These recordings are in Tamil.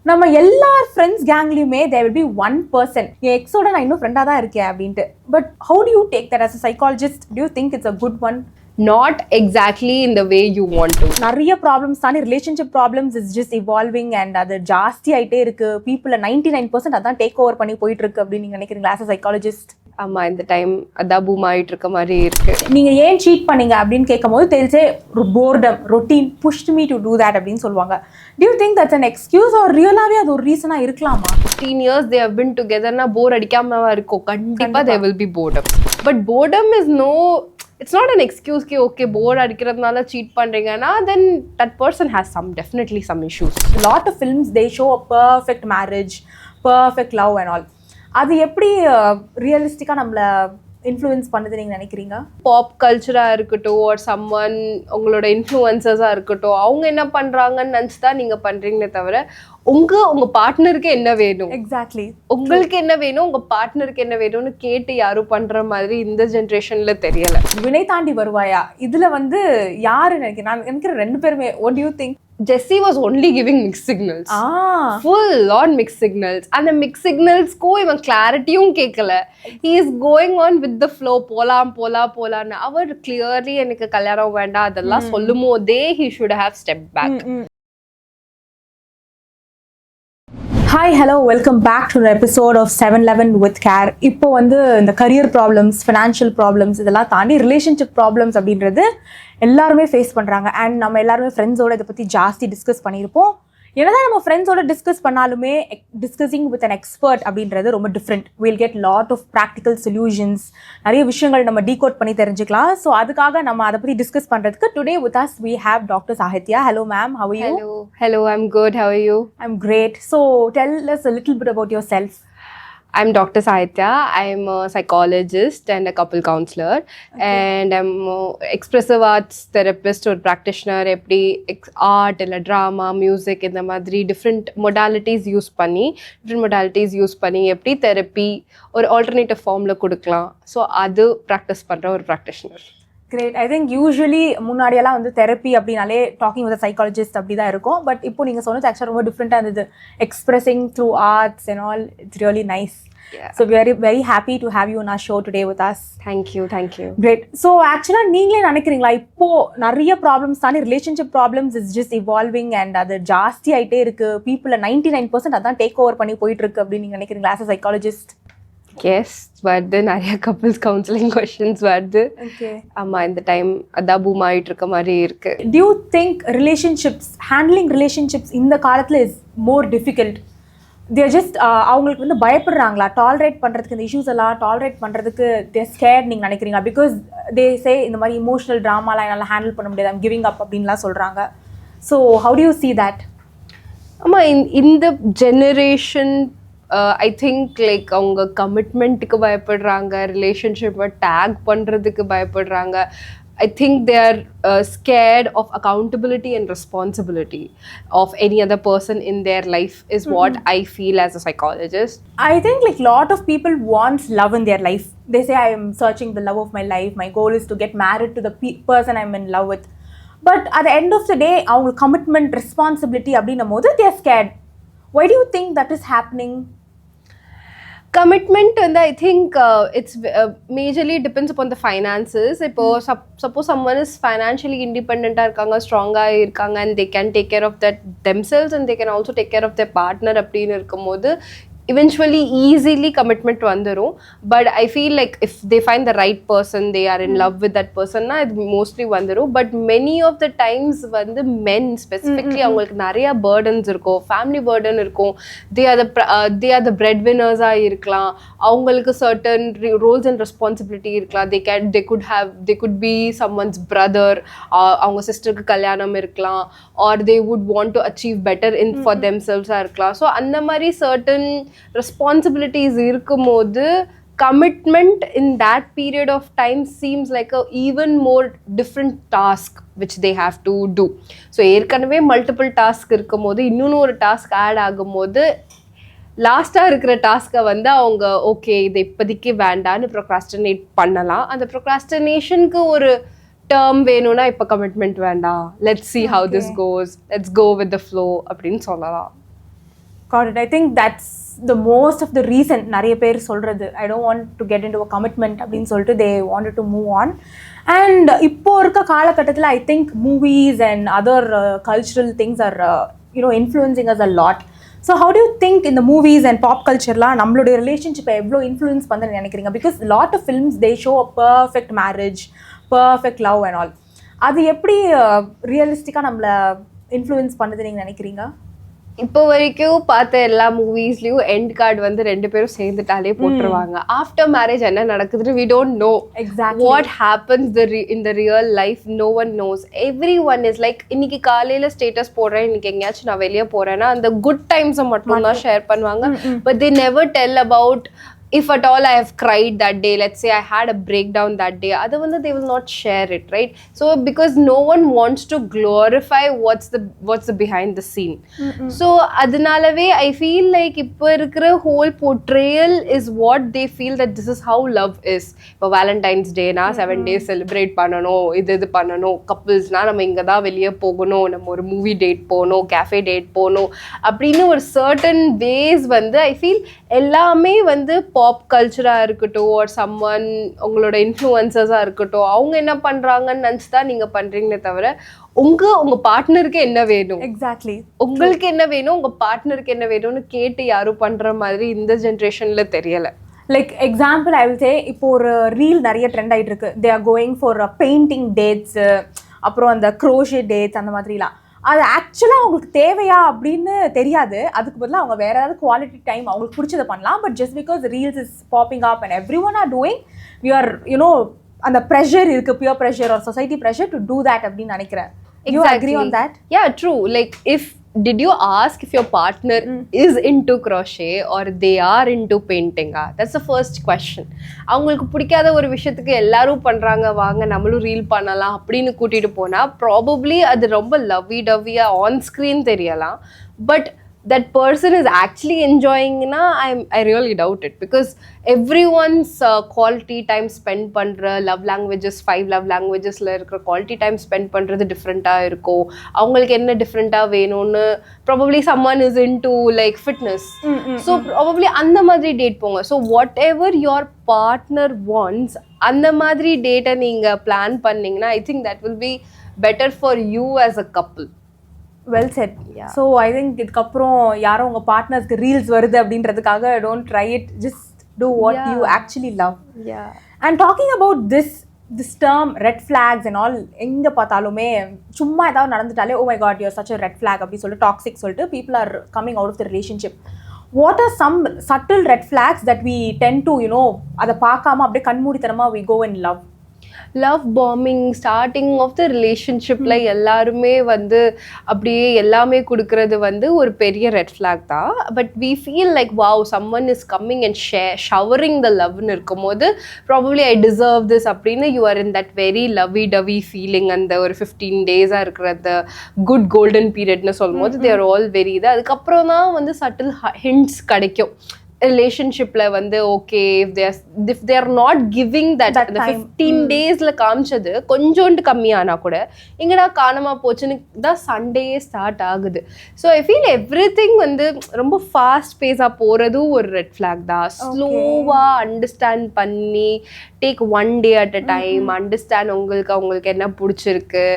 நம்ம எல்லா ஃப்ரெண்ட்ஸ் கேங்லயுமே there will be one person என் எக்ஸோட நான் இன்னும் ஃப்ரெண்டா தான் இருக்கேன் அப்படின்ட்டு. But how do you take that as a psychologist? Do you think it's a good one? Not exactly in the way you want to. நிறைய ப்ராப்ளம்ஸ் தானே, relationship problems is just evolving and அது ஜாஸ்தி ஆகிட்டே இருக்கு. பீப்புளை 99% அதான் டேக் ஓவர் பண்ணி போயிட்டு இருக்கு அப்படின்னு நீங்க நினைக்கிறீங்களா as a psychologist? ஆமா, இந்த டைம் அதான் பூம் ஆயிட்டு இருக்க மாதிரி இருக்கு. நீங்க ஏன் சீட் பண்ணீங்க அப்படின்னு கேட்கும் போது தெரிஞ்சே boredom routine pushed me to do that அப்படின்னு சொல்லுவாங்க. Do you think that's an excuse or ரியலாவே அது ஒரு ரீசனா இருக்கலாமா? 15 years they have been together na bore அடிக்காமவா இருக்கும். கண்டிப்பா there will be boredom. But boredom is it's not an excuse ki okay bored adikkiradnala cheat pandringana, then that person has definitely some issues. A lot of films they show a perfect marriage, perfect love and all. அது எப்படி ரியலிஸ்டிக்கா நம்மள இன்ஃப்ளூயன்ஸ் பண்ணுது நீங்க நினைக்கிறீங்க? பாப் கல்ச்சரா இருக்கட்டும் or someone உங்களோட இன்ஃப்ளூயன்சர்ஸா இருக்கட்டும், அவங்க என்ன பண்றாங்கன்னு நினைச்சு தான் நீங்க பண்றீங்களே தவிர உங்க பார்ட்னருக்கு என்ன வேணும், எக்ஸாக்ட்லி உங்களுக்கு என்ன வேணும், உங்க பார்ட்னருக்கு என்ன வேணும்னு கேட்டு யாரும் பண்ற மாதிரி இந்த ஜெனரேஷன்ல தெரியல. வினை தாண்டி வருவாயா இதுல யாரு நினைக்கிறேன்? நான் நினைக்கிறேன் ரெண்டு பேருமே. what do you think? Jesse was only giving mixed signals. Full on mixed signals. And the mixed signals ko ivan clarity kekala. He is going on with the flow. Pola. Avar clearly enikku kalyanam venda adella sollumode he should have stepped back. Hi, hello, welcome back to an episode of 711 Withcare. இப்போ இந்த career problems, financial problems இதெல்லாம் தாண்டி relationship problems அப்படின்றது எல்லாருமே ஃபேஸ் பண்ணுறாங்க. அண்ட் நம்ம எல்லாருமே ஃப்ரெண்ட்ஸோட இதை பற்றி ஜாஸ்தி டிஸ்கஸ் பண்ணியிருப்போம். என்னதான் நம்ம ஃப்ரெண்ட்ஸோட டிஸ்கஸ் பண்ணாலுமே டிஸ்கஸிங் வித் அன் எக்ஸ்பர்ட் அப்படின்றது ரொம்ப different. Will get lot of practical solutions, நிறைய விஷயங்கள் நம்ம டீகோட் பண்ணி தெரிஞ்சுக்கலாம். ஸோ அதுக்காக நம்ம அதை பற்றி டிஸ்கஸ் பண்ணுறதுக்கு today with us we have Dr. Sahitya. Hello ma'am, how are you? Hello, I'm good. How are you? I'm great. So tell us a little bit about yourself. I'm Dr. Sahitya. I'm a psychologist and a couple counselor. Okay. And I'm expressive arts therapist or practitioner. Eppadi art illa drama, music இந்த மாதிரி different modalities use பண்ணி eppadi therapy or alternative formல கொடுக்கலாம். So அது practice பண்ற ஒரு practitioner. Great. I think usually முன்னாடியெல்லாம் தெரப்பி அப்படின்னாலே டாக்கிங் வித் சைக்காலஜிஸ்ட் அப்படி தான் இருக்கும். பட் இப்போ நீங்கள் சொன்னது ஆக்சுவலாக ரொம்ப டிஃப்ரெண்ட்டாக இருந்தது. Expressing through arts and all, it's really nice. So we are very happy to have you on our show today with us. Thank you. Great. So actually நீங்களே நினைக்கிறீங்களா இப்போ நிறைய ப்ராப்ளம்ஸ் தானே, relationship problems is just evolving and அது ஜாஸ்தி ஆகிட்டே இருக்கு. பீப்புளை 99% அதான் டேக் ஓவர் பண்ணி போயிட்டு இருக்கு அப்படின்னு நீங்கள் நினைக்கிறீங்களா as a psychologist? Yes, வருது நிறைய couples counseling questions வருது. Okay. ஆமா, இந்த டைம் அதான் பூம் ஆயிட்டு இருக்க மாதிரி இருக்கு. Do you think handling relationships இந்த காலத்துல is more difficult? They are just அவங்களுக்கு பயப்படுறாங்களா டாலரேட் பண்றதுக்கு, இந்த இஷ்யூஸ் எல்லாம் டாலரேட் பண்றதுக்கு they are scared நீங்க நினைக்கிறீங்களா? because they say இந்த மாதிரி இமோஷனல் ட்ராமாலாம் என்னால் ஹேண்டில் பண்ண முடியாது, I'm giving up அப்படின்லாம் சொல்றாங்க. So how do you see that? ஆமா, in the generation I think like அவங்க கமிட்மெண்ட்டுக்கு பயப்படுறாங்க, ரிலேஷன்ஷிப்பை டேக் பண்ணுறதுக்கு பயப்படுறாங்க. I think they are scared of accountability and responsibility of any other person in their life is what I feel as a psychologist. I think like lot of people want love in their life. They say I am searching the love of my life. My goal is to get married to the person I'm in love with. But at the end of the day, our commitment, responsibility அப்படின்னும் போது they are scared. Why do you think that is happening? Commitment and I think it's majorly depends upon the finances. If suppose someone is financially independent irukanga, strong irukanga, and they can take care of that themselves and they can also take care of their partner appdin irukumbodhu eventually easily commitment vandarum. But I feel like if they find the right person, they are in love with that person na it mostly vandarum. But many of the times men specifically avangalukku nariya burdens irukum, family burden irukum. They are the breadwinners ah irukkalam, avangalukku certain roles and responsibility irukkalam. They could be someone's brother, avanga sister ku kalyanam irukkalam, or they would want to achieve better in for themselves ah irukkalam. So andha mari certain responsibilities இருக்கும்போது commitment in that period of time seems like a even more different task which they have to do. So ஏற்கனவே multiple task இருக்கும்போது இன்னொரு ஒரு task add ஆகும்போது லாஸ்ட்டாக இருக்கிற டாஸ்க்கை அவங்க ஓகே இதை இப்போதைக்கு வேண்டான்னு ப்ரொக்ராஸ்டினேட் பண்ணலாம். அந்த ப்ரொக்ராஸ்டினேஷனுக்கு ஒரு டேர்ம் வேணும்னா இப்போ கமிட்மெண்ட் வேண்டாம், let's see how this goes, let's go with the flow அப்படின்னு சொல்லலாம். Got it. I think that's the most of the reason நிறைய பேர் சொல்றது I don't want to get into a commitment அப்படின்னு சொல்லிட்டு they wanted to move on. And இப்போ இருக்க காலகட்டத்தில் I think movies and other cultural things are influencing us a lot. So how do you think in the movies and pop cultureலாம் நம்மளுடைய ரிலேஷன்ஷிப்பை எவ்வளோ இன்ஃப்ளூயன்ஸ் பண்ணுன்னு நினைக்கிறீங்க? Because a lot of films they show a perfect marriage, perfect love and all. அது எப்படி ரியலிஸ்டிக்காக நம்மளை இன்ஃப்ளூயன்ஸ் பண்ணுது நீங்கள் நினைக்கிறீங்க? இப்போ வரைக்கும் பார்த்த எல்லா மூவிஸ்லயும் எண்ட் கார்டு வந்து ரெண்டு பேரும் சேர்ந்துட்டாலே போட்டுருவாங்க. ஆஃப்டர் மேரேஜ் என்ன நடக்குதுன்னு we don't know exactly what happens in the real life. No one knows. Everyone is like இன்னைக்கு காலையில ஸ்டேட்டஸ் போடுறேன், இன்னைக்கு எங்கேயாச்சும் நான் வெளியே போறேன்னா அந்த குட் டைம்ஸை மட்டும் தான் ஷேர் பண்ணுவாங்க. But they never tell about if at all I have cried that day, let's say I had a breakdown that day, otherwise they will not share it, right? So because no one wants to glorify what's the behind the scene. So adnalave I feel like ipo irukra whole portrayal is what they feel that this is how love is. For Valentine's Day na 7 days celebrate பண்ணனும், இது பண்ணனும், couples na நம்ம இங்க தான் வெளிய போகணும், நம்ம ஒரு மூவி டேட் போணும், cafe டேட் போணும் அப்படினு ஒரு certain ways வந்து I feel எல்லாமே வந்து பாப் கல்ச்சராக இருக்கட்டும் or someone உங்களோட இன்ஃப்ளூயன்சஸாக இருக்கட்டும், அவங்க என்ன பண்ணுறாங்கன்னு நினச்சி தான் நீங்கள் பண்ணுறீங்களே தவிர உங்கள் பார்ட்னருக்கு என்ன வேணும், எக்ஸாக்ட்லி உங்களுக்கு என்ன வேணும், உங்கள் பார்ட்னருக்கு என்ன வேணும்னு கேட்டு யாரும் பண்ணுற மாதிரி இந்த ஜென்ரேஷனில் தெரியலை. Like example I will say, இப்போ ஒரு ரீல் நிறைய ட்ரெண்ட் ஆகிட்டு இருக்கு. They are going for painting dates, அப்புறம் அந்த க்ரோஷே டேட்ஸ் அந்த மாதிரிலாம். அது ஆக்சுவலாக அவங்களுக்கு தேவையா அப்படின்னு தெரியாது. அதுக்கு பதிலாக அவங்க வேறு ஏதாவது குவாலிட்டி டைம் அவங்களுக்கு பிடிச்சதை பண்ணலாம். But just because reels is popping up and every one are doing, we are அந்த ப்ரெஷர் இருக்குது, peer pressure or society pressure to do that அப்படின்னு நினைக்கிறேன். You agree on that? Yeah, true. Like did you ask if your partner is into crochet or they are into painting? That's the first question. அவங்களுக்கு பிடிக்காத ஒரு விஷயத்துக்கு எல்லாரும் பண்றாங்க, வாங்க நம்மளும் ரீல் பண்ணலாம் அப்படின்னு கூட்டிட்டு போனா probably அது ரொம்ப லவ்வி டவ்வியா ஆன் ஸ்க்ரீன் தெரியலாம். But that person is actually enjoying na, I really doubt it, because everyone's quality time spent பண்ற love languages, 5 love languages la irukra quality time spend பண்றது different ah இருக்கும். அவங்களுக்கு என்ன different ah வேணும்னு probably someone is into like fitness, so probably அந்த மாதிரி டேட் போங்க. So whatever your partner wants, அந்த மாதிரி டேட்டை நீங்க பிளான் பண்ணீங்கன்னா I think that will be better for you as a couple. Well said. So I think இதுக்கப்புறம் யாரும் உங்கள் பார்ட்னர்ஸ்க்கு ரீல்ஸ் வருது அப்படின்றதுக்காக don't try it, just do what you actually love. And talking about this term red flags and all, எங்கே பார்த்தாலுமே சும்மா ஏதாவது நடந்துட்டாலே oh my god you're such a red flag அப்படி சொல்லிட்டு டாக்ஸிக் சொல்லிட்டு people are coming out of the relationship. What are some subtle red flags that we tend to அதை பார்க்காம அப்படியே கண்மூடித்தனமாக we go and love? Love bombing starting of the ரிலேஷன்ஷிப்பில் எல்லாருமே வந்து அப்படியே எல்லாமே கொடுக்கறது வந்து ஒரு பெரிய ரெட் ஃப்ளாக் தான். But we feel like wow someone is coming and showering the லவ்னு இருக்கும்போது ப்ராபப்ளி ஐ டிசர்வ் திஸ் அப்படின்னு you are in that very lovey dovey feeling. அந்த ஒரு 15 days இருக்கிற அந்த குட் கோல்டன் பீரியட்னு சொல்லும் போது தேர் ஆல் வெரி இது. அதுக்கப்புறம் தான் வந்து சட்டில் ஹிண்ட்ஸ் கிடைக்கும் ரிலேஷன்ஷிப்ல வந்து okay if they are not giving that the 15 daysல காமிச்சது கொஞ்சோண்டு கம்மியானா கூட எங்கடா காணாம போச்சுன்னு தான் சண்டேயே ஸ்டார்ட் ஆகுது. ஸோ ஐ ஃபீல் எவ்ரிதிங் வந்து ரொம்ப ஃபாஸ்ட் பேஸாக போகிறதும் ஒரு ரெட் ஃப்ளாக் தான். ஸ்லோவாக அண்டர்ஸ்டாண்ட் பண்ணி take 1 day at a time, understand அவங்களுக்கு என்ன பிடிச்சிருக்கு,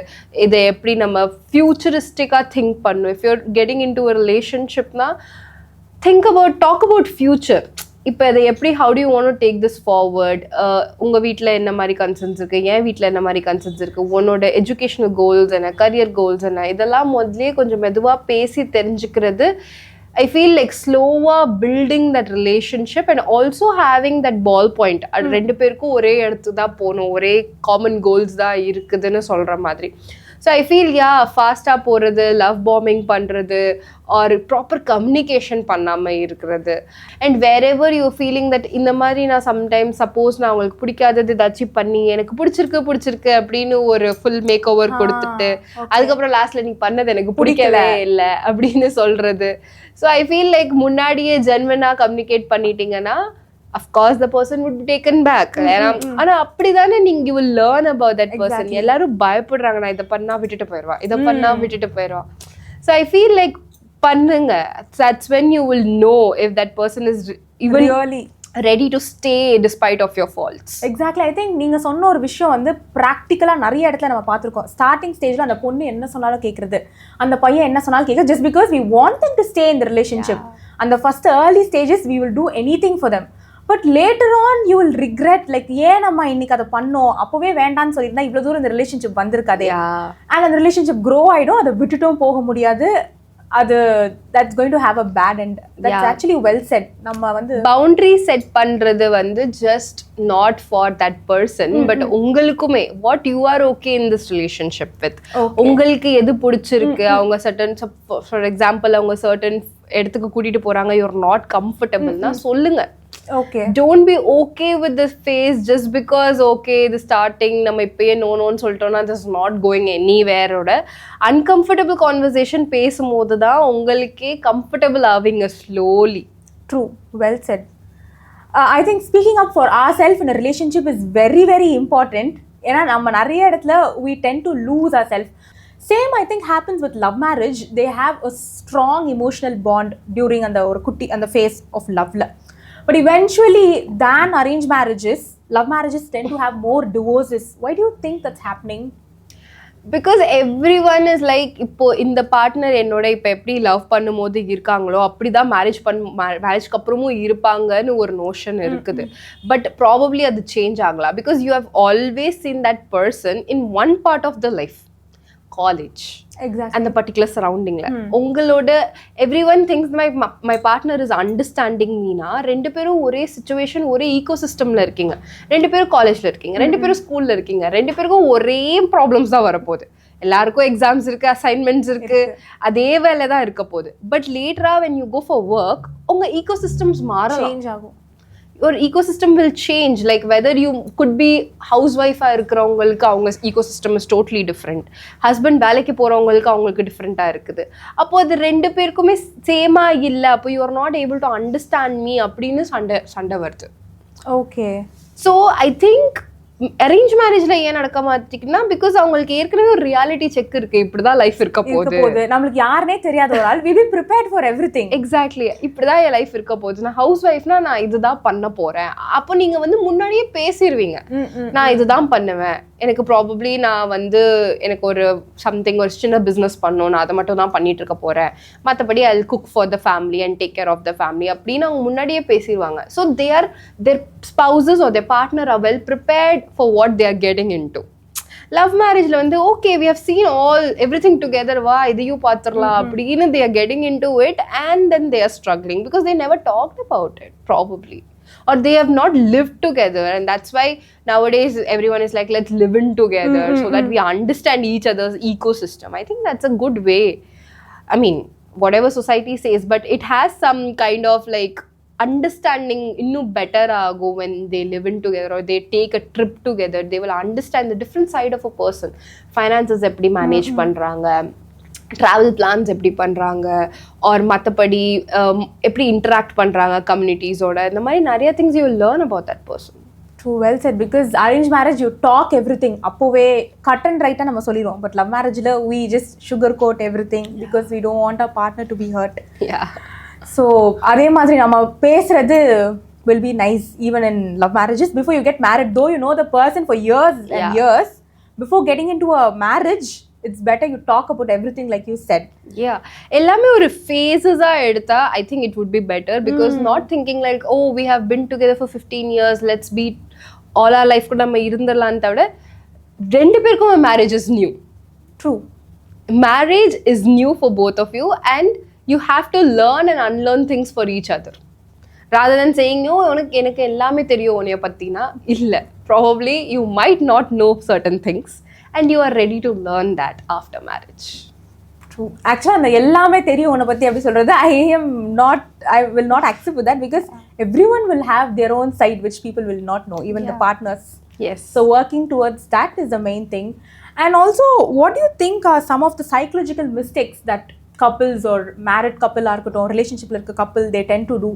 இதை எப்படி நம்ம ஃபியூச்சரிஸ்டிக்காக திங்க் பண்ணணும். If you're getting into a ரிலேஷன்ஷிப்னா talk about future. இப்போ இதை எப்படி how do you want to take this forward? உங்கள் வீட்டில் என்ன மாதிரி கன்சர்ன்ஸ் இருக்குது, என் வீட்டில் என்ன மாதிரி கன்சர்ன்ஸ் இருக்குது, உன்னோட எஜுகேஷனல் கோல்ஸ் என்ன, கரியர் கோல்ஸ் என்ன, இதெல்லாம் முதலே கொஞ்சம் மெதுவாக பேசி தெரிஞ்சுக்கிறது. I feel like slower building that relationship and also having that ball point. அது ரெண்டு பேருக்கும் ஒரே இடத்து தான் போகணும், ஒரே காமன் கோல்ஸ் தான் இருக்குதுன்னு சொல்கிற மாதிரி. ஸோ ஐ ஃபீல் ஃபாஸ்ட்டாக போகிறது, லவ் பாம்பிங் பண்ணுறது ஆர் ப்ராப்பர் கம்யூனிகேஷன் பண்ணாமல் இருக்கிறது. And wherever you feeling that இந்த மாதிரி நான் சம்டைம்ஸ் சப்போஸ் நான் உங்களுக்கு பிடிக்காதது ஏதாச்சும் பண்ணி எனக்கு பிடிச்சிருக்கு அப்படின்னு ஒரு ஃபுல் மேக் ஓவர் கொடுத்துட்டு அதுக்கப்புறம் லாஸ்ட்டில் நீ பண்ணது எனக்கு பிடிக்கவே இல்லை அப்படின்னு சொல்கிறது. ஸோ ஐ ஃபீல் லைக் முன்னாடியே ஜென்வனாக கம்யூனிகேட் பண்ணிட்டீங்கன்னா of course the person would be taken back. ஆனா அப்படிதானே நீங்க you will learn about that person. எல்லாரும் பயப்படுறாங்க நான் இதை பண்ணா விட்டுட்டு போயிடுவா, இதை பண்ணா விட்டுட்டு போயிடுவா. So I feel like பண்ணுங்க. That's when you will know if that person is even really ready to stay despite of your faults. Exactly. I think நீங்கள் சொன்ன ஒரு விஷயம் வந்து ப்ராக்டிக்கலாக நிறைய இடத்துல நம்ம பார்த்துருக்கோம். ஸ்டார்டிங் ஸ்டேஜில் அந்த பொண்ணு என்ன சொன்னாலும் கேட்குறது, அந்த பையன் என்ன சொன்னாலும் கேட்குறது, just because we want them to stay in the relationship. அந்த first early stages we will do anything for them. But later on you will regret, like ஏன் நம்ம இன்னைக்கு அதை பண்ணோம், அப்போவே வேண்டான்னு சொல்லியிருந்தா இவ்வளோ தூரம் இந்த ரிலேஷன்ஷிப் வந்திருக்காதே. அண்ட் அந்த ரிலேஷன்ஷிப் க்ரோ ஆகிடும், அதை விட்டுட்டும் போக முடியாது. அது that's going to have a bad end. That's actually well said. நம்ம வந்து boundary set பண்றது வந்து just not for that person, but உங்களுக்குமே what you are okay in this relationship with. உங்களுக்கு எது பிடிச்சிருக்கு, அவங்க certain, for example அவங்க certain இடத்துக்கு கூட்டிட்டு போறாங்க, you are not comfortable னா சொல்லுங்க. Okay. Don't be okay with this phase just because okay the starting நம்ம இப்பயே நோன்னு சொல்லிட்டோம்னா this is not going anywhere. ஓட uncomfortable conversation பேசும்போது தான் உங்களுக்கே comfortable ஆவீங்க slowly. True, well said. I think speaking up for ourselves in a relationship is very very important. ஏன்னா நம்ம நிறைய இடத்துல we tend to lose ourselves. Same I think happens with love marriage. They have a strong emotional bond during அந்த ஒரு குட்டி அந்த phase of loveல. But eventually, than arranged marriages, love marriages tend to have more divorces. Why do you think that's happening? Because everyone is like, இப்போ இந்த பார்ட்னர் என்னோட இப்போ எப்படி லவ் பண்ணும்போது இருக்காங்களோ அப்படிதான் மேரேஜ்க்கு அப்புறமும் இருப்பாங்கன்னு ஒரு நோஷன் இருக்குது. பட் ப்ராபப்ளி அது சேஞ்ச் ஆகலாம். Because you have always seen that person in one part of the life, college, அந்த பர்டிகுலர் சரௌண்டிங்ல. உங்களோட everyone thinks my partner is understanding Meena, ரெண்டு பேரும் ஒரே சிச்சுவேஷன் ஒரே ஈகோ சிஸ்டம்ல இருக்கீங்க, ரெண்டு பேரும் காலேஜ்ல இருக்கீங்க, ரெண்டு பேரும் ஸ்கூல்ல இருக்கீங்க, ரெண்டு பேருக்கும் ஒரே ப்ராப்ளம்ஸ் தான் வரப்போகுது. எல்லாருக்கும் எக்ஸாம்ஸ் இருக்கு, அசைன்மெண்ட்ஸ் இருக்கு, அதே வேலை தான் இருக்க போகுது. பட் லேட்டரா when you go for work உங்க ஈகோ சிஸ்டம்ஸ் மாறலாம், சேஞ்ச் ஆகும். your ecosystem will change, like whether you could be housewife ஆ இருக்கிறவங்களுக்கு அவங்க ecosystem is totally different, husband வேலைக்கு போறவங்களுக்கு அவங்களுக்கு டிஃப்ரெண்டா இருக்குது. அப்போ அது ரெண்டு பேருக்குமே சேமா இல்ல, அப்போ you are not able to understand me அப்படின்னு சண்டை வருது. Okay. So I think arrange மேரேஜ்ல ஏன் நடக்க மாட்டேங்குதுன்னா பிகாஸ் அவங்களுக்கு ஏற்கனவே ஒரு ரியாலிட்டி செக் இருக்கு, இப்படிதான் லைஃப் இருக்க போகுது, நம்மளுக்கு யாருனே தெரியாத ஒரு ஆள், we be prepared for everything. Exactly, இப்படிதான் என் லைஃப் இருக்க போகுது, நான் ஹவுஸ் ஒய்ஃப்னா நான் இதுதான் பண்ண போறேன். அப்போ நீங்க வந்து முன்னாடியே பேசிடுவீங்க, நான் இதுதான் பண்ணுவேன், எனக்கு ப்ராபப்ளி நான் வந்து எனக்கு ஒரு சம்திங் ஒரு சின்ன பிஸ்னஸ் பண்ணணும், நான் அதை மட்டும் தான் பண்ணிட்டு இருக்க போறேன், மற்றபடி I cook for the family and take care of the family அப்படின்னு அவங்க முன்னாடியே பேசிடுவாங்க. So their spouses or their partner are well prepared for what they are getting into. Love marriage la vande okay we have seen everything together, va idiyu paathirala appadinu they are getting into it, and then they are struggling because they never talked about it probably, or they have not lived together, and that's why nowadays everyone is like let's live in together so that we understand each other's ecosystem. I think that's a good way. I mean whatever society says, but it has some kind of like understanding இன்னும் பெட்டர் ஆகும் when they live in together or they take a trip together. They will understand the different side of a person. Finances எப்படி மேனேஜ் பண்றாங்க, ட்ராவல் பிளான்ஸ் எப்படி பண்றாங்க, ஆர் மற்றபடி எப்படி இன்டராக்ட் பண்றாங்க கம்யூனிட்டிஸோட, இந்த மாதிரி நிறைய things you will learn about that person. True, well said. Because arranged marriage you talk everything, அப்போவே cut and right நம்ம சொல்லிடுவோம். But love marriageல we just sugarcoat everything because we don't want our partner to be hurt. Yeah. So அதே மாதிரி நம்ம பேசுறது will be nice even in love marriages before you get married, though you know the person for years and years. Before getting into a marriage it's better you talk about everything like you said. Yeah, எல்லாமே ஒரு phases ஆ எடுத்தா I think it would be better, because not thinking like oh we have been together for 15 years let's be all our life கூட நம்ம இருந்துடலான்னு தவிர ரெண்டு பேருக்கும் marriage is new. True, marriage is new for both of you and you have to learn and unlearn things for each other, rather than saying no எனக்கு எல்லாமே தெரியும் உன்னைய பத்தினா இல்ல, probably you might not know certain things and you are ready to learn that after marriage. True, actually அந்த எல்லாமே தெரியும் உன்னை பத்தி அப்படி சொல்றது I will not accept with that, because everyone will have their own side which people will not know, even the partners. Yes, so working towards that is the main thing. And also what do you think are some of the psychological mistakes that couples or married couple ஆ இருக்கட்டும் relationship இருக்க couple they tend to do?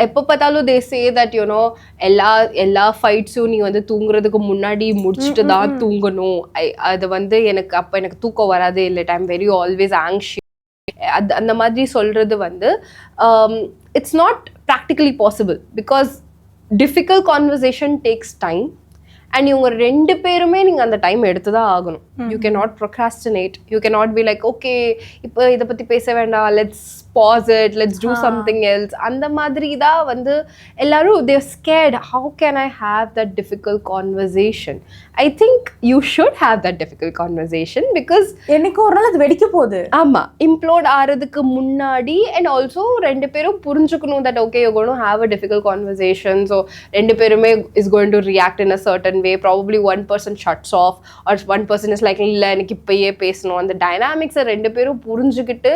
எப்போ பார்த்தாலும் they say that you know எல்லா ஃபைட்ஸும் நீ வந்து தூங்குறதுக்கு முன்னாடி முடிச்சுட்டு தான் தூங்கணும், அது வந்து எனக்கு அப்போ எனக்கு தூக்கம் வராது இல்லை, I am very always anxious, அந்த மாதிரி சொல்றது வந்து it's not practically possible because difficult conversation takes time and இவங்க ரெண்டு பேருமே நீங்க அந்த டைம் எடுத்து தான் ஆகணும். You can not procrastinate, you can not be like okay இப்போ இதை பற்றி பேச வேண்டாம், let's pause it, let's do something else. அந்த மாதிரி தான் வந்து எல்லாரும் they're scared. How can I have that difficult conversation? I think you should have that difficult conversation because என்னைக்கு ஒரு நாள் அது வெடிக்க போகுது. ஆமா, implode ஆறதுக்கு முன்னாடி and also ரெண்டு பேரும் புரிஞ்சுக்கணும் that okay you're going to have a difficult conversation, so ரெண்டு பேருமே is going to react in a certain way. Probably one person shuts off or one person is like இல்ல எனக்கு இப்பயே பேசணும். அந்த dynamics ரெண்டு பேரும் புரிஞ்சுக்கிட்டு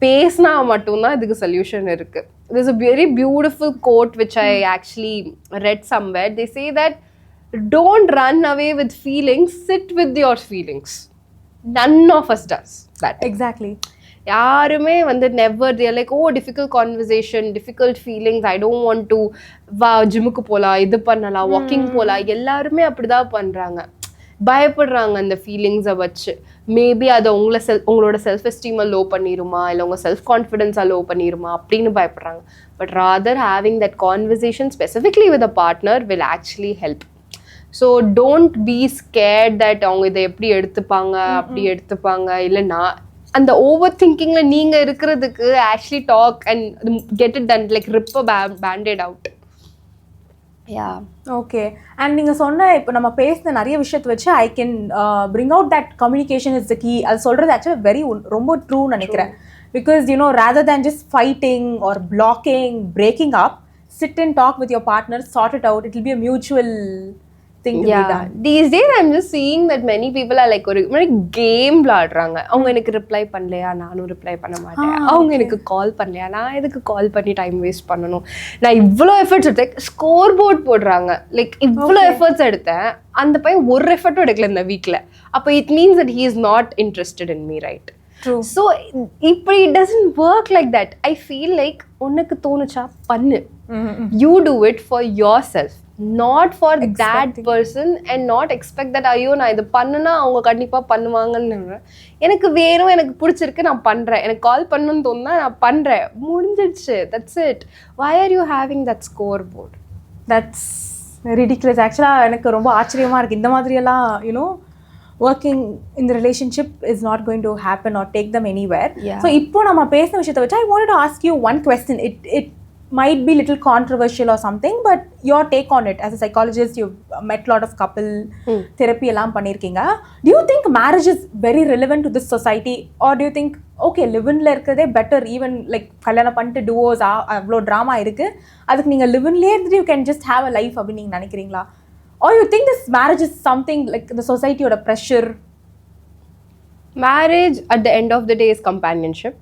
பேசினா மட்டும்தான் இதுக்கு சொல்யூஷன் இருக்கு. There's a very beautiful quote which I actually read somewhere. They say that don't run away with feelings, sit with your feelings. None of us does that. Exactly. யாருமே வந்து never they are like oh difficult conversation, difficult feelings, I don't want to வா ஜிம்முக்கு போலாம், இது பண்ணலாம், வாக்கிங் போலாம், எல்லாருமே அப்படிதான் பண்றாங்க. பயப்படுறாங்க அந்த ஃபீலிங்ஸை வச்சு. மேபி அதை உங்களோட செல்ஃப் எஸ்டீமை லோ பண்ணிடுமா, இல்லை உங்கள் செல்ஃப் கான்ஃபிடென்ஸை லோ பண்ணிடுமா அப்படின்னு பயப்படுறாங்க. But rather having that conversation specifically with a partner will actually help. So don't be scared that அவங்க இதை எப்படி எடுத்துப்பாங்க, அப்படி எடுத்துப்பாங்க, இல்லைன்னா அந்த ஓவர் திங்கிங்கில் நீங்கள் இருக்கிறதுக்கு actually talk and get it done like rip a bandaid out. Yeah. Okay. And நீங்க சொன்ன இப்போ நம்ம பேசின நிறைய விஷயத்தை வச்சு I can bring out that communication is the key. அது சொல்றது actually very ரொம்ப true நினைக்கிறேன். Because you know rather than just fighting or blocking, breaking up, sit and talk with your partner, sort it out. It will be a mutual thing to be done. These days I'm just seeing that many people are like ஒரு கேம் விளையாடுறாங்க. அவங்க எனக்கு ரிப்ளை பண்ணலையா, நானும் ரிப்ளை பண்ண மாட்டேன். அவங்க எனக்கு கால் பண்ணலையா, நான் எதுக்கு கால் பண்ணி டைம் வேஸ்ட் பண்ணணும். நான் இவ்வளோ எஃபர்ட்ஸ் எடுத்தேன், ஸ்கோர் போர்ட் போடுறாங்க. லைக் இவ்வளோ எஃபர்ட்ஸ் எடுத்தேன், அந்த பையன் ஒரு எஃபர்ட்டும் எடுக்கல இந்த வீக்கில். அப்போ it means that he is not interested in me, right? True. So இப்படி it doesn't work like that. I feel like உனக்கு தோணுச்சா பண்ணு. You do it for yourself, not for that person, and not expect that ஐயோ நான் இது பண்ணுனா அவங்க கண்டிப்பா பண்ணுவாங்கன்னு. எனக்கு வேணும், எனக்கு பிடிச்சிருக்கு, நான் பண்றேன், எனக்கு கால் பண்ணணும்னு தோணுனா நான் பண்றேன், முடிஞ்சிடுச்சு, that's it. Why are you having that scoreboard? That's ridiculous. Actually எனக்கு ரொம்ப ஆச்சரியமா இருக்கு. இந்த மாதிரி எல்லாம் you know working in the relationship is not going to happen or take them anywhere. Yeah. So இப்போ நம்ம பேசின விஷயத்தை வச்சு I wanted to ask you one question. It might be little controversial or something, but your take on it as a psychologist, you've met a lot of couple therapy எல்லாம் பண்ணிருக்கீங்க. Do you think marriage is very relevant to this society, or do you think okay live-inல இருக்கிறதே better, even like கல்யாணம் பண்ணிட்டு divorce அவ்வளோ drama இருக்கு, அதுக்கு நீங்க live-inலயே இருந்துட்டு you can just have a life அப்படின்னு நீங்க நினைக்கிறீங்களா? Or you think this marriage is something like the society or a pressure? Marriage at the end of the day is companionship.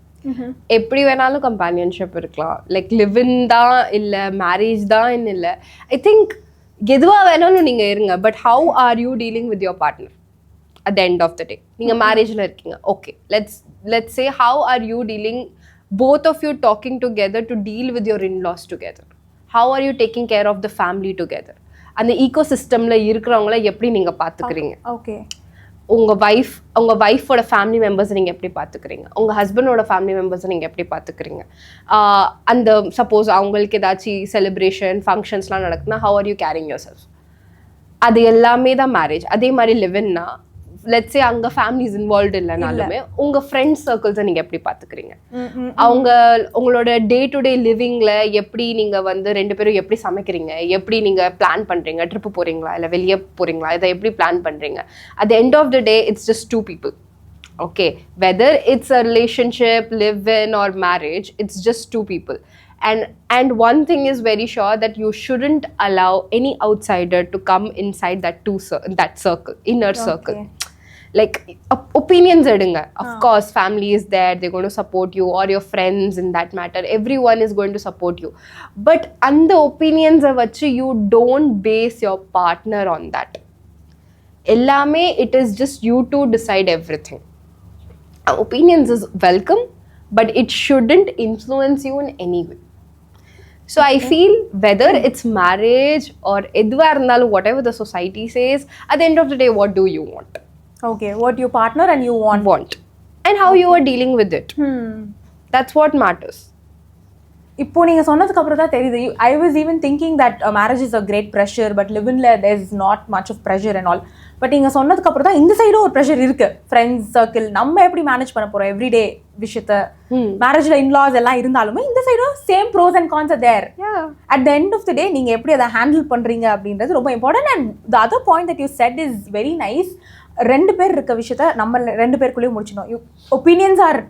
எப்படி வேணாலும் கம்பானியன்ஷிப் இருக்கலாம். லைக் லிவ் இன் தான் இல்லை, மேரேஜ் தான் இல்லை. ஐ திங்க் எதுவாக வேணாலும் நீங்கள் இருங்க, but how are you dealing with your partner at the end of the day? நீங்கள் மேரேஜில் இருக்கீங்க, okay, let's say how are you dealing, both of you talking together to deal with your in-laws together? How are you taking care of the family together? அந்த ஈகோ சிஸ்டமில் இருக்கிறவங்கள எப்படி நீங்கள் பார்த்துக்கிறீங்க? ஓகே, உங்கள் ஒய்ஃபோட ஃபேமிலி மெம்பர்ஸை நீங்கள் எப்படி பார்த்துக்கிறீங்க? உங்கள் ஹஸ்பண்டோட ஃபேமிலி மெம்பர்ஸை நீங்கள் எப்படி பார்த்துக்கிறீங்க? அந்த சப்போஸ் அவங்களுக்கு ஏதாச்சும் செலிப்ரேஷன் ஃபங்க்ஷன்ஸ்லாம் நடக்குதுன்னா how are you carrying yourself? அது எல்லாமே தான் மேரேஜ். அதே மாதிரி லிவ்னா லெட்ஸ் சே அங்கே ஃபேமிலிஸ் இன்வால்வ்டு இல்லைனாலுமே உங்கள் ஃப்ரெண்ட்ஸ் சர்க்கிள்ஸை நீங்கள் எப்படி பார்த்துக்கிறீங்க? உங்களோட டே டு டே லிவிங்கில் எப்படி நீங்கள் வந்து ரெண்டு பேரும் எப்படி சமைக்கிறீங்க, எப்படி நீங்கள் பிளான் பண்ணுறீங்க, ட்ரிப்பு போகிறீங்களா இல்லை வெளியே போகிறீங்களா, இதை எப்படி பிளான் பண்ணுறீங்க? At the end of the day it's just two people. Okay, whether it's a relationship, live-in or marriage, it's just two people. And one thing is very sure, that you shouldn't allow any outsider to come inside that circle, inner circle. Like opinions edunga, of course family is there, they're going to support you, or your friends in that matter, everyone is going to support you, but and the opinions vachu you don't base your partner on that. Ellame it is just you two decide everything. Opinions is welcome, but it shouldn't influence you in any way. So I feel whether it's marriage or edva irundhalu, whatever the society says, at the end of the day, what do you want? Okay, what your partner and you want. and how you are dealing with it. That's what matters. இப்போ நீங்க சொன்னதுக்கு அப்புறம் தான் தெரியுது. I was even thinking that marriage is a great pressure, but live-inல there's not much of pressure and all. But நீங்க சொன்னதுக்கு அப்புறம் தான் இந்த சைடும் ஒரு ப்ரெஷர் இருக்கு. ஃப்ரெண்ட்ஸ் சர்க்கிள் நம்ம எப்படி மேனேஜ் பண்ண போறோம் எவ்ரிடே விஷயத்த. மேரேஜ்ல இன்லாஸ் எல்லாம் இருந்தாலுமே இந்த சைடும் same pros and cons are there. At the end of the day நீங்க எப்படி அதை ஹேண்டில் பண்றீங்க அப்படின்றது ரொம்ப important. And the other point that you said is very nice. 2 பேர் இருக்க விஷயத்த நம்ம 2 பேருக்குள்ளேயும் முடிச்சிடணும். Opinions are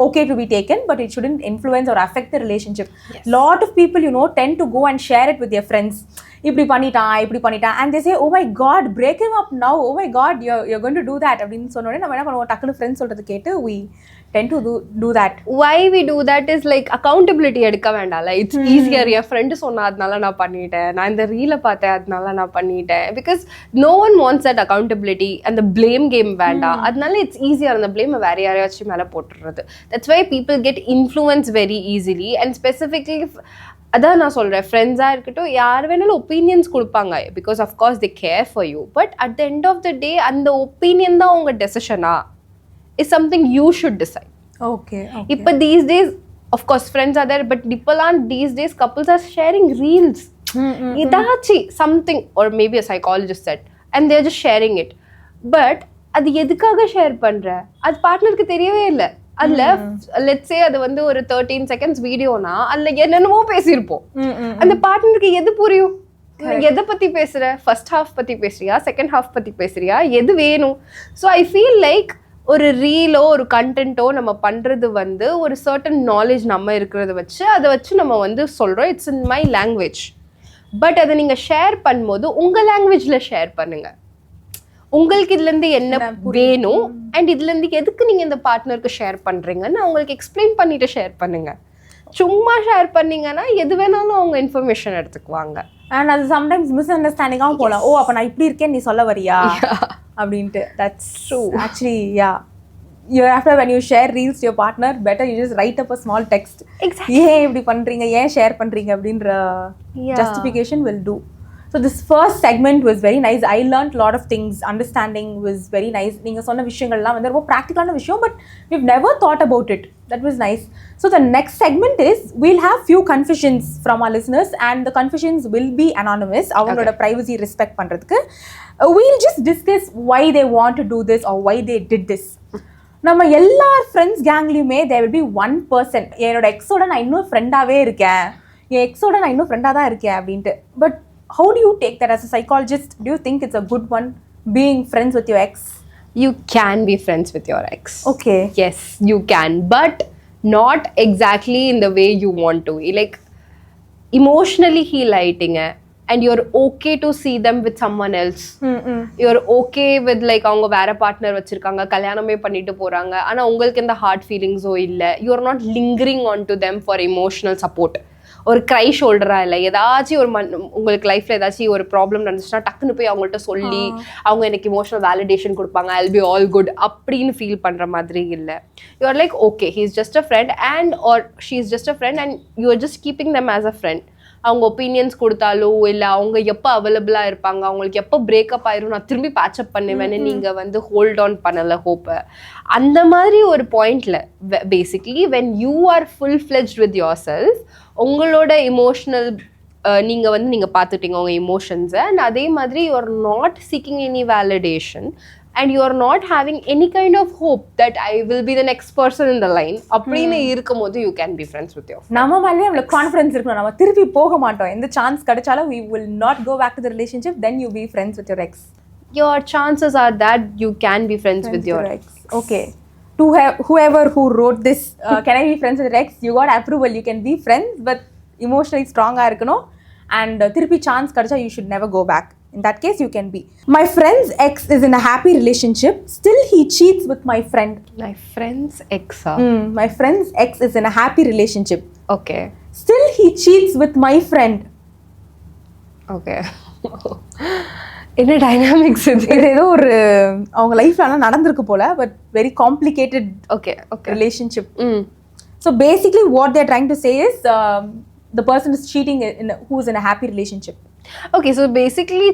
okay to be taken, but it shouldn't influence or affect the relationship. Lot of people, you know, tend to go and share it with their friends. இப்படி பண்ணிட்டான் and they say, oh my god, break him up now, oh my god, you're going to do that அப்படின்னு சொன்னோடனே நம்ம என்ன பண்ணுவோம், டக்குனு ஃப்ரெண்ட்ஸ் சொல்றது கேட்டு we tend to do that. Why we do that is like accountability எடுக்க வேண்டாம்ல. It's easier. என் ஃப்ரெண்டு சொன்னா அதனால நான் பண்ணிட்டேன், நான் இந்த ரீலை பார்த்தேன் அதனால நான் பண்ணிட்டேன். Because no one wants that accountability and the blame game வேண்டாம். அதனால it's easier அந்த blame வேற யாரையாச்சும் மேலே போட்டுறது. That's why people get influenced very easily. And specifically அதான் நான் சொல்கிறேன், ஃப்ரெண்ட்ஸாக இருக்கட்டும் யார் வேணாலும் ஒப்பீனியன்ஸ் கொடுப்பாங்க. Because of course they care for you. But at the end of the day அந்த ஒப்பீனியன் தான் உங்கள் டெசிஷனா is something you should decide. Okay. இப்போ these days of course friends are there, but இப்போலாம் these days couples are sharing reels. இதாச்சு சம்திங் ஒரு maybe a psychologist said and they're just sharing it. But அது எதுக்காக ஷேர் பண்ணுற அது பார்ட்னருக்கு தெரியவே இல்லை. அதுல லெட்ஸ் சே அது வந்து ஒரு 13 செகண்ட்ஸ் வீடியோனா அதுல என்னென்னமோ பேசியிருப்போம். அந்த பார்ட்னருக்கு எது புரியும்? எதை பத்தி பேசுற? ஃபர்ஸ்ட் ஹாஃப் பத்தி பேசுறியா, செகண்ட் ஹாஃப் பத்தி பேசுறியா, எது வேணும்? ஸோ ஐ ஃபீல் லைக் ஒரு ரீலோ ஒரு கண்டென்ட்டோ நம்ம பண்றது வந்து ஒரு சர்டன் நாலேஜ் நம்ம இருக்கிறத வச்சு அதை வச்சு நம்ம வந்து சொல்றோம் it's in my language. But அதை நீங்க ஷேர் பண்ணும்போது உங்க லாங்குவேஜ்ல ஷேர் பண்ணுங்க. உங்களுக்கு இதுலேருந்து என்ன வேணும் அண்ட் இதுலேருந்து எதுக்கு நீங்கள் இந்த பார்ட்னருக்கு ஷேர் பண்ணுறீங்கன்னு அவங்களுக்கு எக்ஸ்பிளைன் பண்ணிட்டு ஷேர் பண்ணுங்க. சும்மா ஷேர் பண்ணீங்கன்னா எது வேணாலும் அவங்க இன்ஃபர்மேஷன் எடுத்துக்குவாங்க. அண்ட் அது சம்டைம்ஸ் மிஸ் அண்டர்ஸ்டாண்டிங்காகவும் போகலாம். ஓ அப்போ நான் இப்படி இருக்கேன் நீ சொல்ல வரியா அப்படின்ட்டு. That's true actually. Yeah, you after when you share reels to your partner, better you just write up a small text. Exactly. ஏன் இப்படி பண்றீங்க, ஏன் ஷேர் பண்றீங்க அப்படின்ற justification will do. So this first segment was very nice. I learned a lot of things. Understanding was very nice. நீங்க சொன்ன விஷயங்கள்லாம் வந்து ரொம்ப ப்ராக்டிக்கலான விஷயம், but we've never thought about it. That was nice. So the next segment is we'll have few confessions from our listeners and the confessions will be anonymous. அவங்களோட privacy respect பண்றதுக்கு we'll just discuss why they want to do this or why they did this. நம்ம எல்லா friends கேங்லேயுமே there will be one person, என்னோட எக்ஸோட நான் இன்னும் ஃப்ரெண்டாகவே இருக்கேன், என் எக்ஸோட நான் இன்னும் ஃப்ரெண்டாக தான் இருக்கேன் அப்படின்ட்டு. But how do you take that as a psychologist? Do you think it's a good one being friends with your ex? You can be friends with your ex. Okay. Yes, you can, but not exactly in the way you want to. Like emotionally healing and you're okay to see them with someone else. You're okay with like அவங்க வேற பார்ட்னர் வச்சிருக்காங்க, கல்யாணமே பண்ணிட்டு போறாங்க, ஆனா உங்களுக்கு இந்த ஹார்ட் ஃபீலிங்ஸோ இல்லை. You're not lingering on to them for emotional support. ஒரு க்ரை ஷோல்டரா இல்லை, ஏதாச்சும் ஒரு உங்களுக்கு லைஃப்ல ஏதாச்சும் ஒரு ப்ராப்ளம் நடந்துச்சுன்னா டக்குன்னு போய் அவங்கள்ட்ட சொல்லி அவங்க எனக்கு இமோஷனல் வேலிடேஷன் கொடுப்பாங்க, I will be all good அப்படின்னு ஃபீல் பண்ற மாதிரி இல்லை. You are like okay he is just a friend and or she is just a friend and you are just keeping them as a friend. அவங்க ஒப்பீனியன்ஸ் கொடுத்தாலோ இல்லை அவங்க எப்போ அவைலபிளாக இருப்பாங்க, அவங்களுக்கு எப்போ பிரேக்கப் ஆயிரும் நான் திரும்பி பேட்சப் பண்ணுவேன்னு நீங்கள் வந்து ஹோல்ட் ஆன் பண்ணலை ஹோப்பை. அந்த மாதிரி ஒரு பாயிண்ட்ல basically when you are full fledged with your self, உங்களோட இமோஷனல் நீங்கள் வந்து நீங்கள் பார்த்துட்டீங்க உங்கள் இமோஷன்ஸை அண்ட் அதே மாதிரி you are not seeking any validation and you are not having any kind of hope that I will be the next person in the line அப்படின்னு இருக்கும்போது you can be friends with your friend. நம்ம மேலே அவ்வளோ கான்ஃபிடன்ஸ் இருக்கணும், நம்ம திருப்பி போக மாட்டோம். எந்த சான்ஸ் கிடைச்சாலும் we will not go back to the relationship, then you be friends with your ex. Your chances are that you can be friends with your ex. Okay. To whoever who wrote this, can I be friends with your ex? You got approval, you can be friends, but emotionally strong-ஆ இருக்கணும். And திருப்பி சான்ஸ் கிடைச்சா you should never go back. In that case, you can be. My friend's ex is in a happy relationship. Still, he cheats with my friend. My friend's ex? My friend's ex is in a happy relationship. Okay. Still, he cheats with my friend. Okay. என்ன டைனாமிக்ஸ் இது? ஏதோ ஒரு அவங்க லைஃப்ல நடந்திருக்கு போல, but very complicated relationship. So basically, what they're trying to say is the person is cheating who's in a happy relationship. Okay, so basically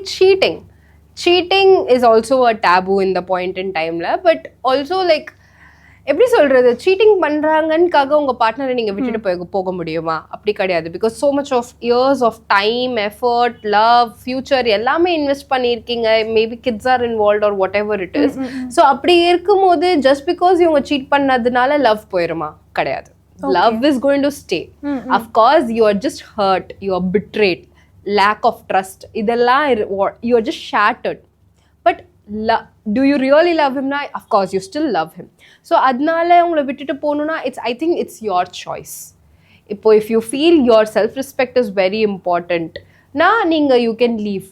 cheating is also a taboo in the point in time, but also like எப்படி சொல்றது, சீட்டிங் பண்றாங்கன்னுக்காக உங்க பார்ட்னரை நீங்க விட்டுட்டு போக முடியுமா? அப்படி கிடையாது. Because so much of years of time, effort, love, future எல்லாமே இன்வெஸ்ட் பண்ணியிருக்கீங்க. Maybe kids are involve or whatever it is. So அப்படி இருக்கும்போது ஜஸ்ட் பிகாஸ் இவங்க சீட் பண்ணதுனால லவ் போயிருமா? கிடையாது. Love is going to stay. Of course, you are just hurt, you are betrayed, lack of trust. இதெல்லாம் you are just shattered. But do you really love him now? Of course, you still love him. So adnala ungala vittu ponuna, I think it's your choice. If you feel your self respect is very important, you can leave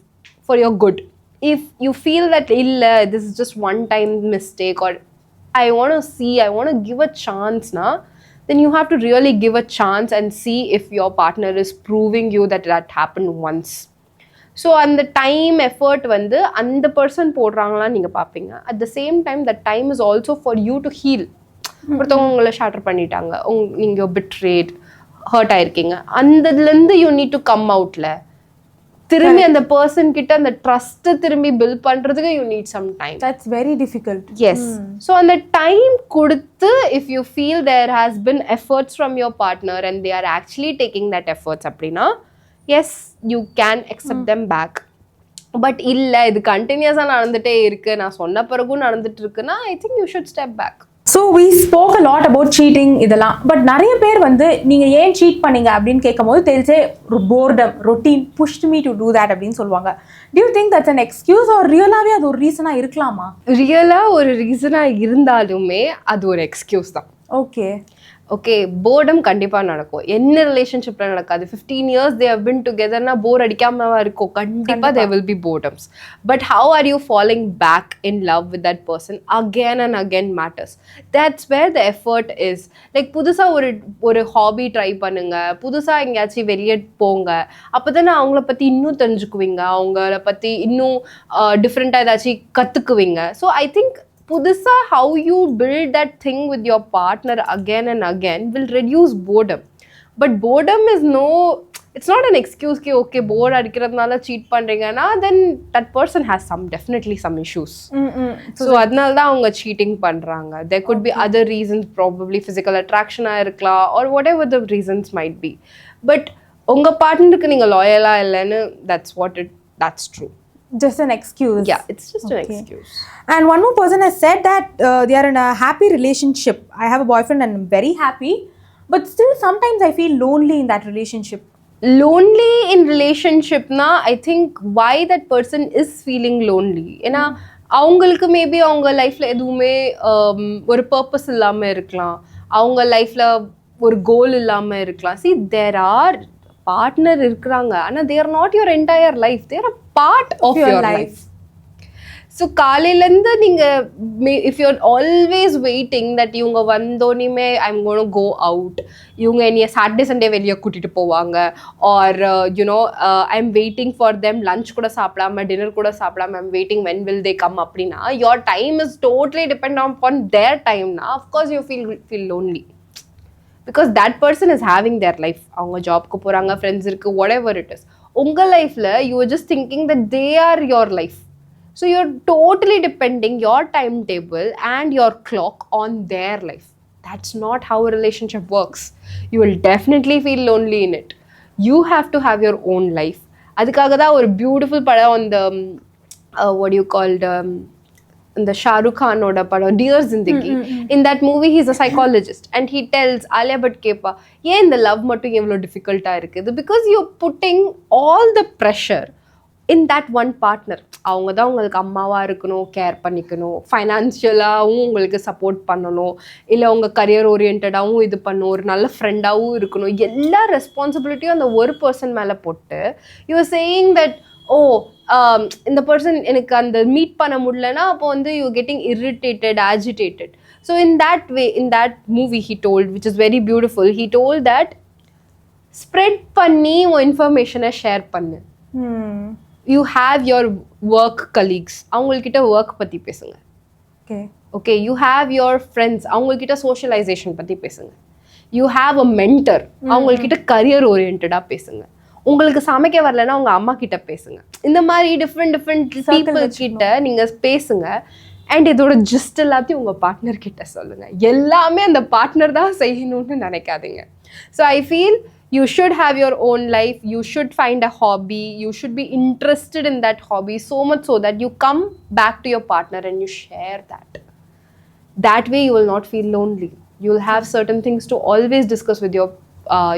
for your good. If you feel that illa this is just one time mistake, or I want to give a chance then you have to really give a chance and see if your partner is proving you that happened once. So அந்த டைம் எஃபர்ட் வந்து அந்த பர்சன் போடுறாங்களா நீங்க பாப்பீங்க. At the same time that time is also for you to heal. ஒருத்தவங்க உங்களை ஷேட்டர் பண்ணிட்டாங்க, நீங்க பிட்ரேட் ஹர்ட் ஆயிருக்கீங்க, அந்ததுலேருந்து யூ நீட் டு கம் அவுட்ல. திரும்பி அந்த பர்சன் கிட்ட அந்த ட்ரஸ்ட் திரும்பி பில்ட் பண்றதுக்கு you need some time. That's very difficult. Yes. So அந்த டைம் கொடுத்து if you feel there has been efforts from your partner and they are actually taking that efforts அப்படின்னா yes, you can accept them back. But illa idu continuous ah nadandute irukku, na sonna paragu nadandittu irukuna, I think you should step back. So we spoke a lot about cheating idella, but nariya per vandu neenga yen cheat panninga appdin kekkumbodhu they'll say boredom, routine pushed me to do that appdin solvanga. Do you think that's an excuse or real-ave adu or reason ah irukalama? Real-a or reason ah irundalume adu or excuse da. Okay, boredom கண்டிப்பாக நடக்கும். என்ன ரிலேஷன்ஷிப்பில் நடக்காது? 15 years they have been togetherனா போர் அடிக்காமவா இருக்கும்? கண்டிப்பாக there will be boredoms. But how are you falling back in love with that person again and again matters. That's where the effort is. Like புதுசாக ஒரு ஹாபி ட்ரை பண்ணுங்க, புதுசாக எங்கேயாச்சும் வெளியே போங்க. அப்போ தானே அவங்கள பற்றி இன்னும் தெரிஞ்சுக்குவீங்க, அவங்கள பற்றி இன்னும் டிஃப்ரெண்ட்டாக ஏதாச்சும் கற்றுக்குவீங்க. ஸோ ஐ திங்க் புதுசா how you build that thing with your partner again and again will reduce boredom. But boredom is it's not an excuse ki okay bored adikkiradnala cheat pandringana, then that person has definitely some issues. So adnala da avanga cheating pandranga. There could be other reasons, probably physical attraction ah irukla or whatever the reasons might be. But unga partner ku neenga loyal ah illanu, that's true. Just an excuse. Yeah, it's just an excuse. And one more person has said that they are in a happy relationship. I have a boyfriend and I'm very happy, but still sometimes I feel lonely in that relationship. Lonely in relationship na, I think why that person is feeling lonely. ஏன்னா அவங்களுக்கு மேபி அவங்க லைஃப்ல எதுவுமே ஒரு பர்பஸ் இல்லாம இருக்கலாம், அவங்க லைஃப்ல ஒரு கோல் இல்லாம இருக்கலாம். See, there are partner இருக்கிறாங்க, ஆனா they are not your entire life, they are a part of your life. So காலையிலேருந்து நீங்கள் if you're always waiting that இவங்க வந்தோனிமே I'm going to go out, இவங்க என்னைய சாட்டர்டே சண்டே வெளியே கூட்டிகிட்டு போவாங்க, or I'm waiting for them, lunch கூட சாப்பிடாம dinner கூட சாப்பிடாம I'm waiting when will they come அப்படின்னா, your time is totally dependent upon their time na. Of course you feel lonely because that person is having their life. அவங்க ஜாப்க்கு போகிறாங்க, ஃப்ரெண்ட்ஸ் இருக்குது, whatever it is. உங்கள் லைஃப்பில் you are just thinking that they are your life. So you're totally depending your timetable and your clock on their life. That's not how a relationship works. You will definitely feel lonely in it. You have to have your own life. அதுக்காக தான் ஒரு பியூட்டிஃபுல் படம் on the what do you call the Shah Rukh Khanoda padam Dear Zindagi. In that movie he's a psychologist and he tells Alia Bhatt kepa yen இந்த love மட்டும் எவ்வளவு difficult ஆ இருக்குது, because you're putting all the pressure in that one partner. அவங்க தான் உங்களுக்கு அம்மாவா இருக்கணும், கேர் பண்ணிக்கணும், ஃபைனான்ஷியலாகவும் உங்களுக்கு சப்போர்ட் பண்ணணும், இல்லை உங்கள் கரியர் ஓரியன்டாகவும் இது பண்ணணும், ஒரு நல்ல ஃப்ரெண்டாகவும் இருக்கணும். எல்லா ரெஸ்பான்சிபிலிட்டியும் அந்த ஒரு பர்சன் மேலே போட்டு யூ ஆர் சேயிங் தட் இந்த பர்சன் எனக்கு அந்த மீட் பண்ண முடியலன்னா அப்போ வந்து you getting irritated, agitated. So in that way, in that movie he told, which is very beautiful, he told that spread பண்ணி உன் இன்ஃபர்மேஷனை ஷேர் பண்ணு. You have your work colleagues, அவங்கக்கிட்ட ஒர்க் பற்றி பேசுங்க. Okay, you have your friends, அவங்கக்கிட்ட சோஷியலைசேஷன் பற்றி பேசுங்க. You have a mentor, அவங்கக்கிட்ட கரியர் ஓரியன்டாக பேசுங்க. உங்களுக்கு சமைக்க வரலன்னா உங்கள் அம்மா கிட்ட பேசுங்க. இந்த மாதிரி டிஃப்ரெண்ட் பீப்புள் கிட்ட நீங்கள் பேசுங்க. அண்ட் இதோட ஜஸ்ட் எல்லாத்தையும் உங்கள் பார்ட்னர் கிட்ட சொல்லுங்கள். எல்லாமே அந்த பார்ட்னர் தான் செய்யணும்னு நினைக்காதீங்க. So I feel you should have your own life, you should find a hobby, you should be interested in that hobby so much so that you come back to your partner and you share that. That way you will not feel lonely. You will have certain things to always discuss with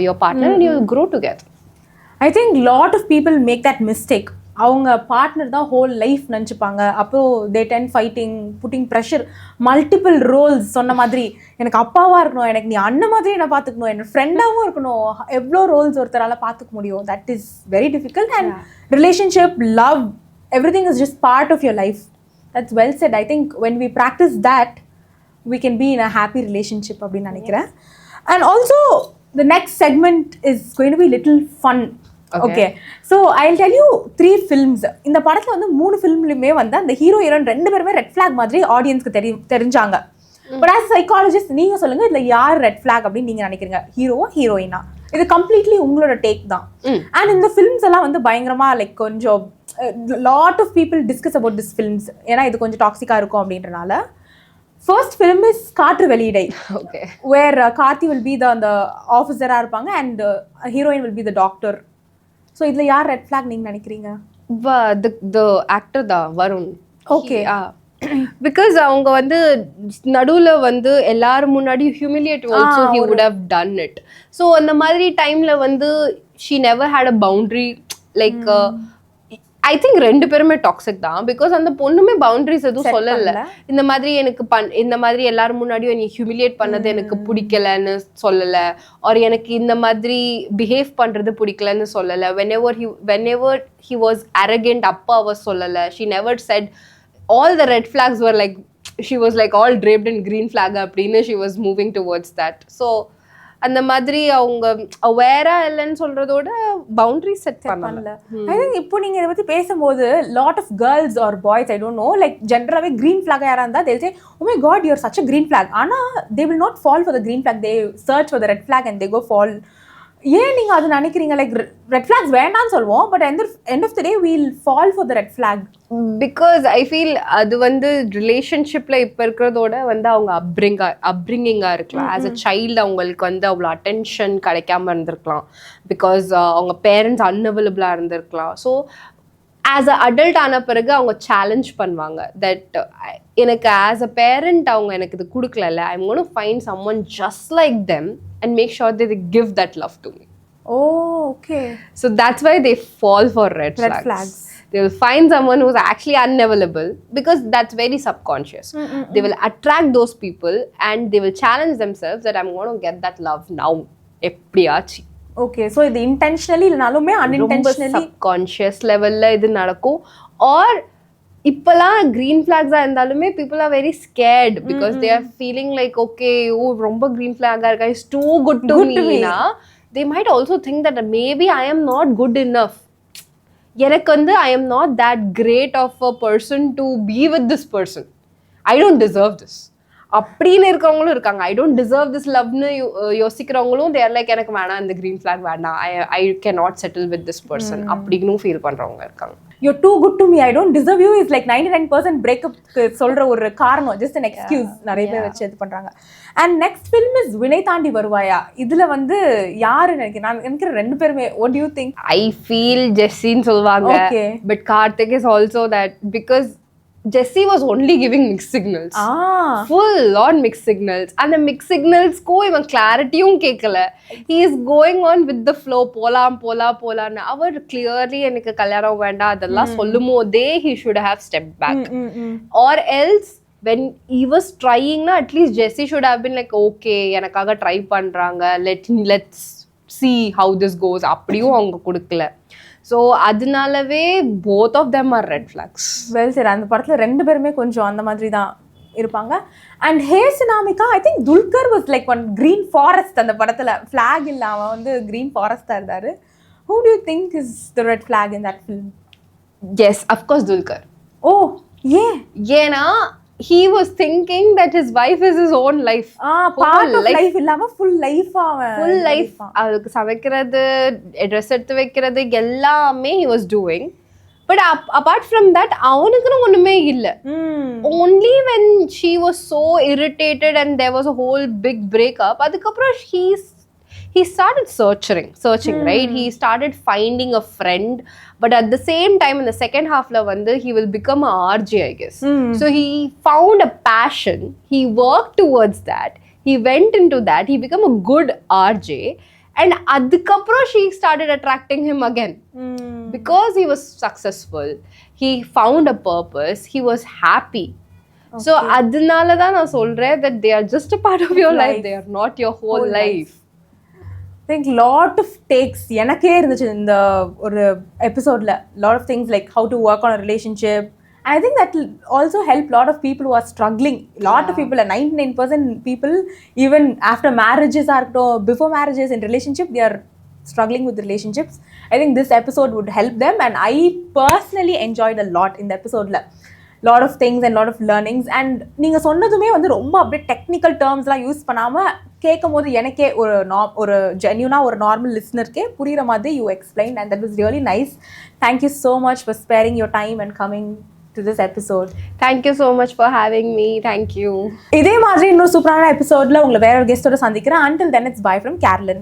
your partner and you will grow together. I think lot of people make that mistake. அவங்க பார்ட்னர் தான் ஹோல் லைஃப் நினச்சிப்பாங்க. அப்புறம் they tend fighting, putting pressure, multiple roles. சொன்ன மாதிரி எனக்கு அப்பாவாக இருக்கணும், எனக்கு நீ அண்ணன் மாதிரி என்ன பார்த்துக்கணும், என்னோட ஃப்ரெண்டாகவும் இருக்கணும். எவ்வளோ ரோல்ஸ் ஒருத்தரால் பார்த்துக்க முடியும்? That is very difficult. And relationship, love, everything is just part of your life. That's well said. I think when we practise that we can be in a happy relationship அப்படின்னு நினைக்கிறேன். And also the next segment is going to be little fun. Okay. So I'll tell you 3 films. இந்த படத்துல வந்து 3 ஃபிலிம்லயுமே வந்து அந்த ஹீரோ ஹீரோயின் 2 பேருமே ரெட் ஃபிளாக் மாதிரி ஆடியன்ஸ்க்கு தெரிஞ்சாங்க. பட் ஆஸ் சைக்காலஜிஸ்ட் நீங்க சொல்லுங்க, இதுல யார் ரெட் ஃபிளாக் அப்படின்னு நீங்க நினைக்கிறீங்க? ஹீரோவா ஹீரோயினா? இது கம்ப்ளீட்லி உங்களோட டேக் தான். அண்ட் இந்த ஃபிலிம்ஸ் எல்லாம் வந்து பயங்கரமா லைக் கொஞ்சம் lot of people discuss about this films. ஏன்னா இது கொஞ்சம் டாக்ஸிக்கா இருக்கும் அப்படின்றனால. First film is காற்று வெளியிடை. Okay. Where Karthi will be the officer ஆ இருப்பாங்க and heroine will be the doctor. So இதுல யார் ரெட் ஃபிளாக் நீங்க நினைக்கிறீங்க? the actor தான் வருண். Okay. Because அவங்க வந்து நடுவுல வந்து எல்லாரும் முன்னாடி humiliate also he would have done it. So அந்த மாதிரி டைம்ல வந்து she never had a boundary like I think 2 பேருமே டாக்ஸிக் தான். பிகாஸ் அந்த பொண்ணுமே பவுண்டரிஸ் எதுவும் சொல்லல. இந்த மாதிரி எனக்கு இந்த மாதிரி எல்லாரும் முன்னாடியும் நீ ஹியூமிலியேட் பண்ணது எனக்கு பிடிக்கலன்னு சொல்லலை. ஆர் எனக்கு இந்த மாதிரி பிஹேவ் பண்றது பிடிக்கலன்னு சொல்லலை. whenever he was arrogant அப்போ அவ சொல்லலை. she never said all the red flags were like she was like all draped in green flag அப்படின்னு she was moving towards that. So அந்த மாதிரி அவங்க அவேரா இல்லைன்னு சொல்றதோட பவுண்டரி செட் பண்ணல. ஐ திங்க் இப்போ நீங்க இதை பத்தி பேசும்போது lot of girls or boys, I don't know, like ஜென்ரலாவே கிரீன் ஃபிளாக் யாரா இருந்தா they'll say oh my god you're such a green flag. ஆனா they will not fall for the green flag, they search for the red flag and they go fall. ஏன் நீங்க அது நினைக்கிறீங்க? லைக் ரெட் ஃபிளாக்ஸ் வேண்டாம்னு சொல்லுவோம், but end of the day we'll fall for the red flag. Because I feel அது வந்து ரிலேஷன்ஷிப்ல இப்ப இருக்கிறதோட வந்து அவங்க அப்ரிங்கிங்கா இருக்கலாம். ஆஸ் அ சைல்டு அவங்களுக்கு வந்து அவ்வளோ அட்டென்ஷன் கிடைக்காம இருந்திருக்கலாம். பிகாஸ் அவங்க பேரண்ட்ஸ் அன்அவைலபிளா இருந்திருக்கலாம். ஸோ ஆஸ் அ அடல்ட் ஆன பிறகு அவங்க சேலஞ்ச் பண்ணுவாங்க தட் எனக்கு ஆஸ் அ பேரண்ட் அவங்க எனக்கு இது கொடுக்கல, I am gonna find someone just like them and make sure that they give that love to me. Oh, okay. So that's why they fall for red flags. They will find someone who's actually unavailable because that's very subconscious. They will attract those people and they will challenge themselves that I'm going to get that love now. எப்படியாச்சு. Okay, so இது intentionally இல்லனாலுமே unintentionally subconscious levelல இது நடக்கும். Or இப்பெல்லாம் green flags ஆ இருந்தாலுமே people are very scared because they are feeling like okay ரொம்ப green flag ஆ இருக்கா, is too good to me na. They might also think that maybe I am not good enough. எனக்கு வந்து I am not that great of a person to be with this person. I don't deserve this. அப்படின்னு இருக்கிறவங்களும் இருக்காங்க. ஐ டோன்ட் டிசர்வ் திஸ் லவ்னு யோசிக்கிறவங்களும் தேர் லைக் எனக்கு வேணாம் இந்த கிரீன் ஃபிளாக் வேணாம், I can not settle with this person அப்படின்னு ஃபீல் பண்றவங்க இருக்காங்க. You're too good to me, I don't deserve you is like 99% breakup சொல்ற ஒரு காரணம், just an excuse நிறைய பேர் வச்சு இது பண்றாங்க. And next film is வினை தாண்டி வருவாயா. இதுல வந்து யாரு நினைக்கிறேன்? நான் நினைக்கிறேன் 2 பேருமே. What do you think? I feel ஜெஸ்ஸின்னு சொல்லுவாங்க. But Karthik is also that because Jesse was only giving mixed signals. Full on mixed signals. And the mixed signals ko ivan clarity um kekala. He is going on with the flow. Pola. Our clearly enak kalyaram venda adalla sollumode he should have stepped back. Or else when he was trying na, at least Jesse should have been like okay enakaga try பண்றாங்க, let's see how this goes. அப்படியும் அவங்க கொடுக்கல. ஸோ அதனாலவே both of them are red flags. Well சரி, அந்த படத்தில் 2 பேருமே கொஞ்சம் அந்த மாதிரி தான் இருப்பாங்க. And hey Sinamika, I think Dulquer was like one green forest அந்த படத்தில். ஃபிளாக் இல்லை, அவன் வந்து கிரீன் ஃபாரஸ்டாக இருந்தார். Who do you think is the red flag in that film? Yes, of course Dulquer. Oh ஏன்னா he was thinking that his wife is his own life. part of life illama full life full life avukku samaikkiradhu dress eduthu vekkradhu ellame he was doing. But apart from that, அவனுக்குன்னு ஒண்ணுமே இல்ல. Only when she was so irritated and there was a whole big breakup, அதுக்கப்புறம் he started searching, right? He started finding a friend, but at the same time in the second half la vandu he will become a RJ, I guess. So he found a passion, he worked towards that, he went into that, he became a good RJ, and adukapro she started attracting him again. Because he was successful, he found a purpose, he was happy. Okay. So adnala da na solren that they are just a part of your life, they are not your whole life. I think lot of takes எனக்கே இருந்துச்சு இந்த ஒரு எபிசோட்ல lot of things like how to work on a relationship, and I think that will also help lot of people who are struggling. Lot of people, 99% people, even after marriages or before marriages in relationship, they are struggling with relationships. I think this episode would help them, and I personally enjoyed a lot in the episode la. Lot of things and lot of learnings, and நீங்க சொன்னதுமே வந்து ரொம்ப அப்படியே டெக்னிக்கல் டேர்ம்ஸ்லாம் யூஸ் பண்ணாம கேட்கும் போது எனக்கே ஒரு ஜென்யூனா ஒரு நார்மல் லிஸ்னருக்கே புரியுற மாதிரி you explain, and that was really nice. Thank you so much for sparing your time and coming to this episode. Thank you so much for having me. Thank you. இதே மாதிரி இன்னொரு சூப்பரான எபிசோட்ல உங்களை வேற ஒரு கெஸ்டோட சந்திக்கிறேன். Until then, it's bye from Carolyn.